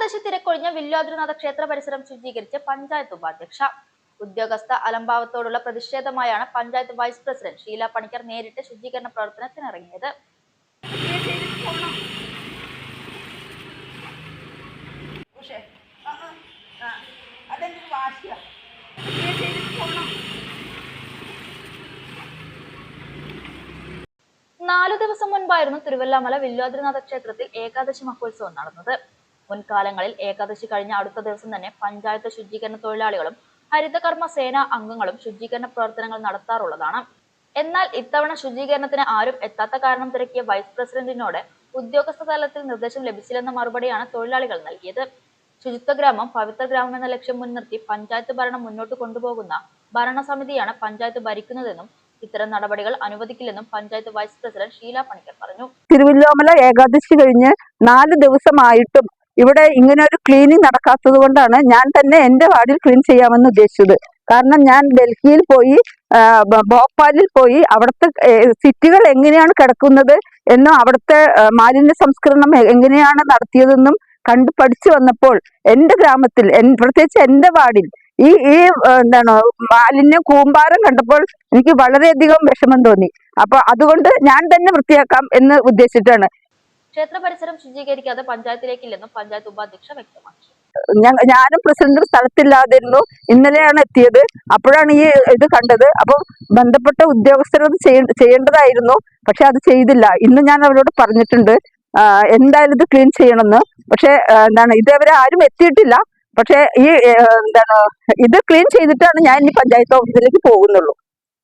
ഏകാദശി തിരക്കൊഴിഞ്ഞ വില്വാദ്രിനാഥ ക്ഷേത്ര പരിസരം ശുചീകരിച്ച് പഞ്ചായത്ത് ഉപാധ്യക്ഷ. ഉദ്യോഗസ്ഥ അലംഭാവത്തോടുള്ള പ്രതിഷേധമായാണ് പഞ്ചായത്ത് വൈസ് പ്രസിഡന്റ് ഷീല പണിക്കർ നേരിട്ട് ശുചീകരണ പ്രവർത്തനത്തിനിറങ്ങിയത്. നാലു ദിവസം മുൻപായിരുന്നു തിരുവല്ലാമല വില്വാദ്രിനാഥ ക്ഷേത്രത്തിൽ ഏകാദശി മഹോത്സവം നടന്നത്. മുൻകാലങ്ങളിൽ ഏകാദശി കഴിഞ്ഞ അടുത്ത ദിവസം തന്നെ പഞ്ചായത്ത് ശുചീകരണ തൊഴിലാളികളും ഹരിതകർമ്മ സേനാ അംഗങ്ങളും ശുചീകരണ പ്രവർത്തനങ്ങൾ നടത്താറുള്ളതാണ്. എന്നാൽ ഇത്തവണ ശുചീകരണത്തിന് ആരും എത്താത്ത കാരണം തിരക്കിയ വൈസ് പ്രസിഡന്റിനോട് ഉദ്യോഗസ്ഥ തലത്തിൽ നിർദ്ദേശം ലഭിച്ചില്ലെന്ന മറുപടിയാണ് തൊഴിലാളികൾ നൽകിയത്. ശുചിത്വ ഗ്രാമം പവിത്ര ഗ്രാമം എന്ന ലക്ഷ്യം മുൻനിർത്തി പഞ്ചായത്ത് ഭരണം മുന്നോട്ട് കൊണ്ടുപോകുന്ന ഭരണസമിതിയാണ് പഞ്ചായത്ത് ഭരിക്കുന്നതെന്നും ഇത്തരം നടപടികൾ അനുവദിക്കില്ലെന്നും പഞ്ചായത്ത് വൈസ് പ്രസിഡന്റ് ഷീല പണിക്കർ പറഞ്ഞു. തിരുവല്ലോമല ഏകാദശി കഴിഞ്ഞ് 4 ദിവസമായിട്ടും ഇവിടെ ഇങ്ങനെ ഒരു ക്ലീനിങ് നടക്കാത്തത് കൊണ്ടാണ് ഞാൻ തന്നെ എന്റെ വാർഡിൽ ക്ലീൻ ചെയ്യാമെന്ന് ഉദ്ദേശിച്ചത്. കാരണം ഞാൻ ഡൽഹിയിൽ പോയി, ഭോപ്പാലിൽ പോയി, അവിടുത്തെ സിറ്റികൾ എങ്ങനെയാണ് കിടക്കുന്നത് എന്നും അവിടുത്തെ മാലിന്യ സംസ്കരണം എങ്ങനെയാണ് നടത്തിയതെന്നും കണ്ടു പഠിച്ചു വന്നപ്പോൾ എന്റെ ഗ്രാമത്തിൽ, പ്രത്യേകിച്ച് എന്റെ വാർഡിൽ ഈ മാലിന്യം കൂമ്പാരം കണ്ടപ്പോൾ എനിക്ക് വളരെയധികം വിഷമം തോന്നി. അപ്പൊ അതുകൊണ്ട് ഞാൻ തന്നെ വൃത്തിയാക്കാം എന്ന് ഉദ്ദേശിച്ചിട്ടാണ്. ക്ഷേത്ര പരിസരം ശുചീകരിക്കാതെ പഞ്ചായത്തിലേക്കില്ലെന്നും പഞ്ചായത്ത് ഉപാധ്യക്ഷ വ്യക്തമാക്കി. ഞാനും പ്രസിഡന്റും സ്ഥലത്തില്ലാതിരുന്നു. ഇന്നലെയാണ് എത്തിയത്. അപ്പോഴാണ് ഈ ഇത് കണ്ടത്. അപ്പം ബന്ധപ്പെട്ട ഉദ്യോഗസ്ഥരത് ചെയ്യേണ്ടതായിരുന്നു, പക്ഷെ അത് ചെയ്തില്ല. ഇന്ന് ഞാൻ അവരോട് പറഞ്ഞിട്ടുണ്ട് എന്തായാലും ഇത് ക്ലീൻ ചെയ്യണമെന്ന്. പക്ഷെ ഇതേവരെ ആരും എത്തിയിട്ടില്ല. പക്ഷെ ഈ ഇത് ക്ലീൻ ചെയ്തിട്ടാണ് ഞാൻ ഇനി പഞ്ചായത്ത് ഓഫീസിലേക്ക് പോകുന്നുള്ളൂ.